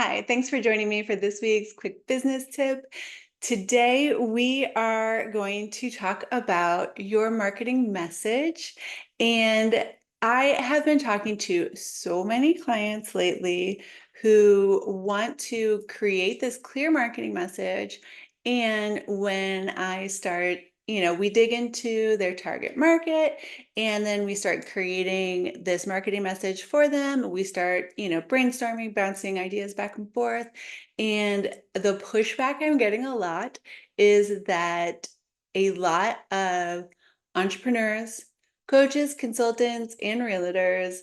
Hi, thanks for joining me for this week's quick business tip. Today, we are going to talk about your marketing message. And I have been talking to so many clients lately who want to create this clear marketing message. And when I start, we dig into their target market and then we start creating this marketing message for them. We start, brainstorming, bouncing ideas back and forth. And the pushback I'm getting a lot is that a lot of entrepreneurs, coaches, consultants, and realtors,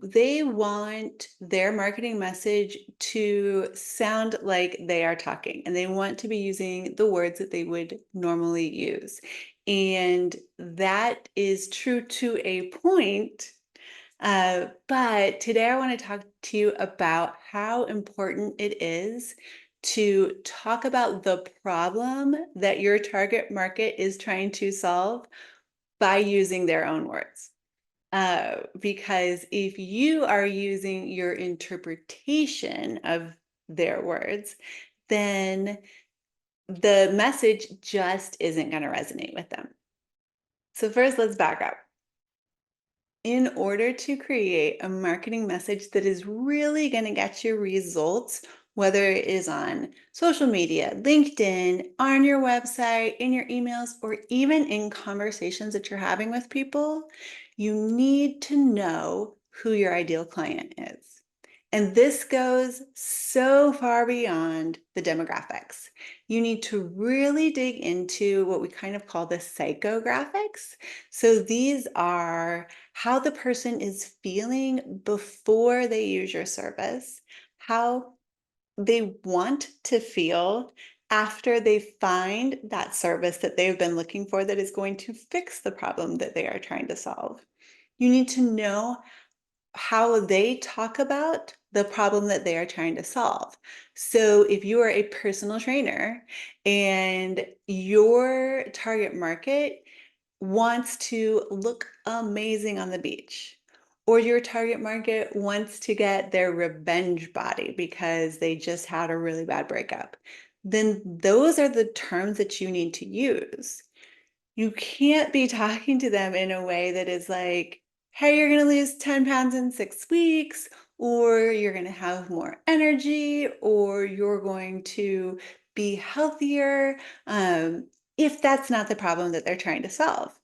they want their marketing message to sound like they are talking, and they want to be using the words that they would normally use. And that is true to a point. But today I want to talk to you about how important it is to talk about the problem that your target market is trying to solve by using their own words. Because if you are using your interpretation of their words, then the message just isn't going to resonate with them. So, first, let's back up. In order to create a marketing message that is really going to get you results, whether it is on social media, LinkedIn, on your website, in your emails, or even in conversations that you're having with people, you need to know who your ideal client is. And this goes so far beyond the demographics. You need to really dig into what we kind of call the psychographics. So these are how the person is feeling before they use your service, how they want to feel after they find that service that they've been looking for that is going to fix the problem that they are trying to solve. You need to know how they talk about the problem that they are trying to solve. So if you are a personal trainer and your target market wants to look amazing on the beach, or your target market wants to get their revenge body because they just had a really bad breakup, then those are the terms that you need to use. You can't be talking to them in a way that is like, hey, you're going to lose 10 pounds in 6 weeks, or you're going to have more energy, or you're going to be healthier, if that's not the problem that they're trying to solve.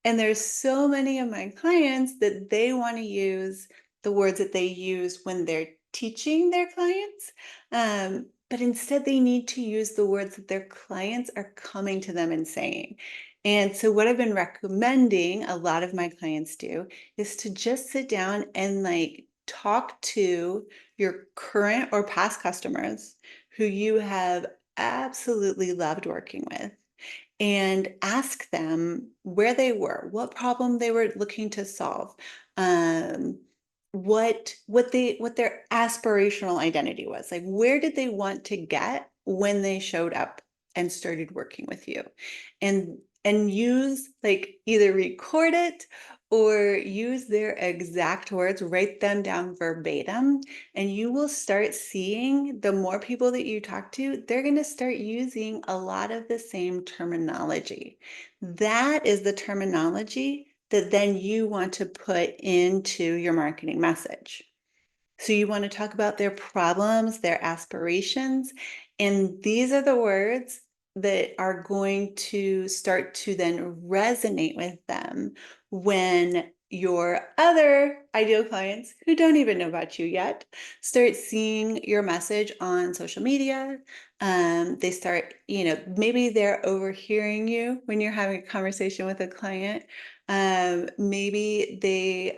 And there's so many of my clients that they want to use the words that they use when they're teaching their clients. But instead, they need to use the words that their clients are coming to them and saying. And so, what I've been recommending a lot of my clients do is to just sit down and talk to your current or past customers who you have absolutely loved working with and ask them where they were, what problem they were looking to solve, um, what their aspirational identity was. Like, where did they want to get when they showed up and started working with you? And use, like, either record it or use their exact words, write them down verbatim, and you will start seeing the more people that you talk to, they're going to start using a lot of the same terminology. That is the terminology that then you want to put into your marketing message. So you want to talk about their problems, their aspirations, and these are the words that are going to start to then resonate with them when your other ideal clients who don't even know about you yet start seeing your message on social media. They start, maybe they're overhearing you when you're having a conversation with a client. Maybe they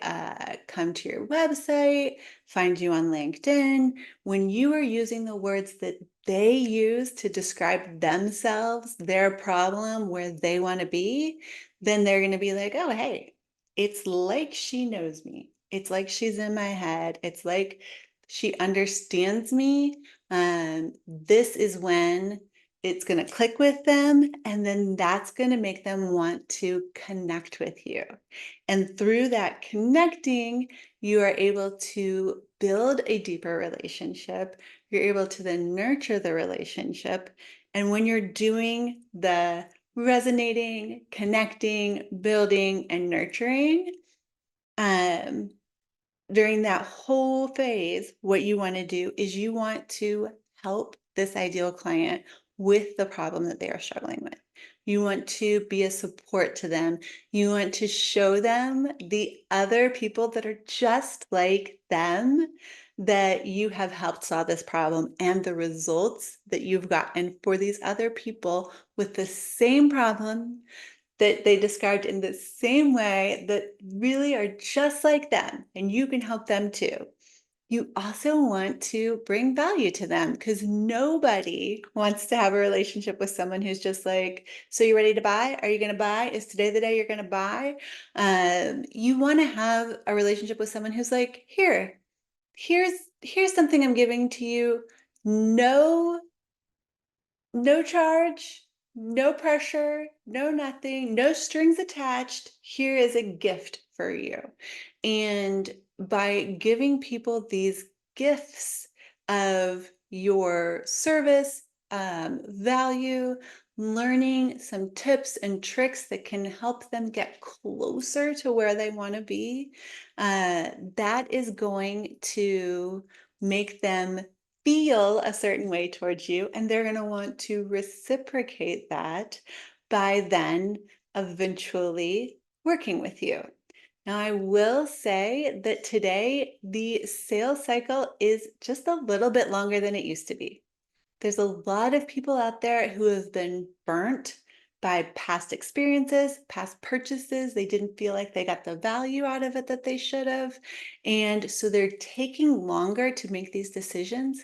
come to your website, find you on LinkedIn. When you are using the words that they use to describe themselves, their problem, where they want to be, then they're going to be like, oh, hey, it's like she knows me. It's like she's in my head. It's like she understands me. This is when it's going to click with them, and then that's going to make them want to connect with you. And through that connecting, you are able to build a deeper relationship. You're able to then nurture the relationship. And when you're doing the resonating, connecting, building, and nurturing, um, during that whole phase, what you want to do is you want to help this ideal client with the problem that they are struggling with. You want to be a support to them. You want to show them the other people that are just like them, that you have helped solve this problem, and the results that you've gotten for these other people with the same problem that they described in the same way, that really are just like them, and you can help them too. You also want to bring value to them, because nobody wants to have a relationship with someone who's just like, so you ready to buy? Are you going to buy? Is today the day you're going to buy? You want to have a relationship with someone who's like, here's here's something I'm giving to you. No, no charge, no pressure, no nothing, no strings attached. Here is a gift for you. And by giving people these gifts of your service, value, learning some tips and tricks that can help them get closer to where they want to be, that is going to make them feel a certain way towards you, and they're going to want to reciprocate that by then eventually working with you. Now, I will say that today the sales cycle is just a little bit longer than it used to be. There's a lot of people out there who have been burnt by past experiences, past purchases. They didn't feel like they got the value out of it that they should have. And so they're taking longer to make these decisions.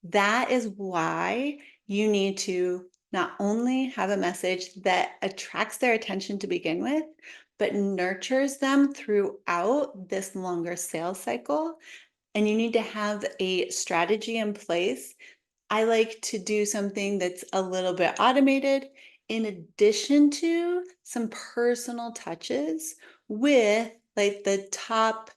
That is why you need to not only have a message that attracts their attention to begin with, but nurtures them throughout this longer sales cycle. And you need to have a strategy in place. I like to do something that's a little bit automated in addition to some personal touches with like the top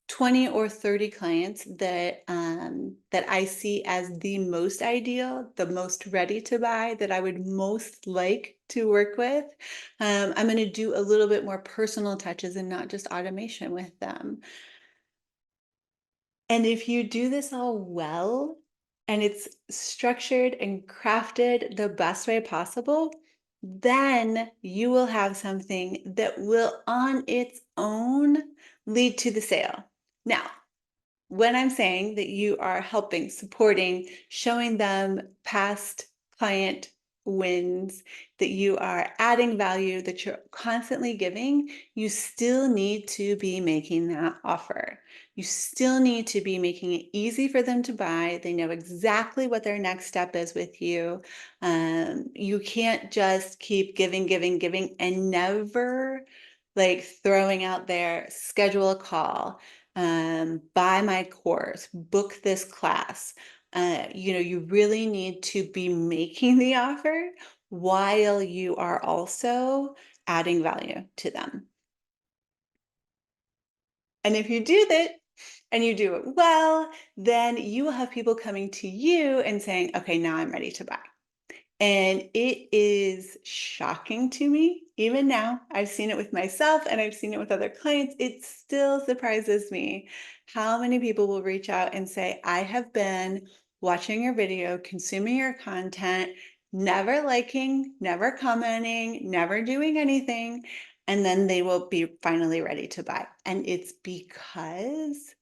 20 or 30 clients that I see as the most ideal, the most ready to buy, that I would most like to work with. I'm going to do a little bit more personal touches and not just automation with them. And if you do this all well, and it's structured and crafted the best way possible, then you will have something that will on its own lead to the sale. Now, when I'm saying that you are helping, supporting, showing them past client wins, that you are adding value, that you're constantly giving, you still need to be making that offer. You still need to be making it easy for them to buy. They know exactly what their next step is with you. You can't just keep giving, giving, giving, and never like throwing out there, schedule a call, buy my course, book this class. You really need to be making the offer while you are also adding value to them. And if you do that and you do it well, then you will have people coming to you and saying, okay, now I'm ready to buy. And it is shocking to me, even now. I've seen it with myself and I've seen it with other clients. It still surprises me how many people will reach out and say, I have been watching your video, consuming your content, never liking, never commenting, never doing anything. And then they will be finally ready to buy. And it's because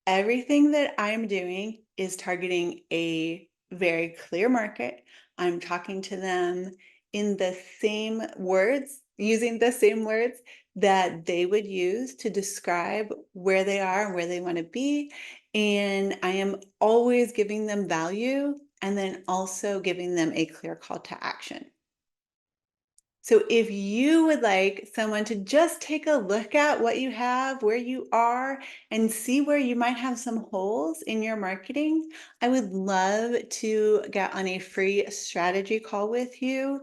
everything that I'm doing is targeting a very clear market. I'm talking to them in the same words, using the same words that they would use to describe where they are and where they want to be. And I am always giving them value and then also giving them a clear call to action. So if you would like someone to just take a look at what you have, where you are, and see where you might have some holes in your marketing, I would love to get on a free strategy call with you.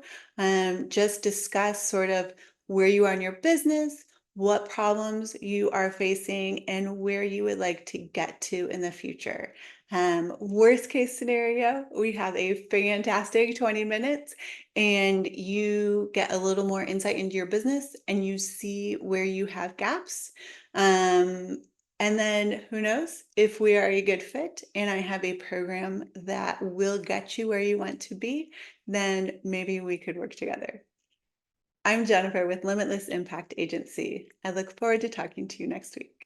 Just discuss sort of where you are in your business, what problems you are facing, and where you would like to get to in the future. Worst case scenario, we have a fantastic 20 minutes and you get a little more insight into your business and you see where you have gaps. Um, and then who knows if we are a good fit and I have a program that will get you where you want to be, then maybe we could work together. I'm Jennifer with Limitless Impact Agency. I look forward to talking to you next week.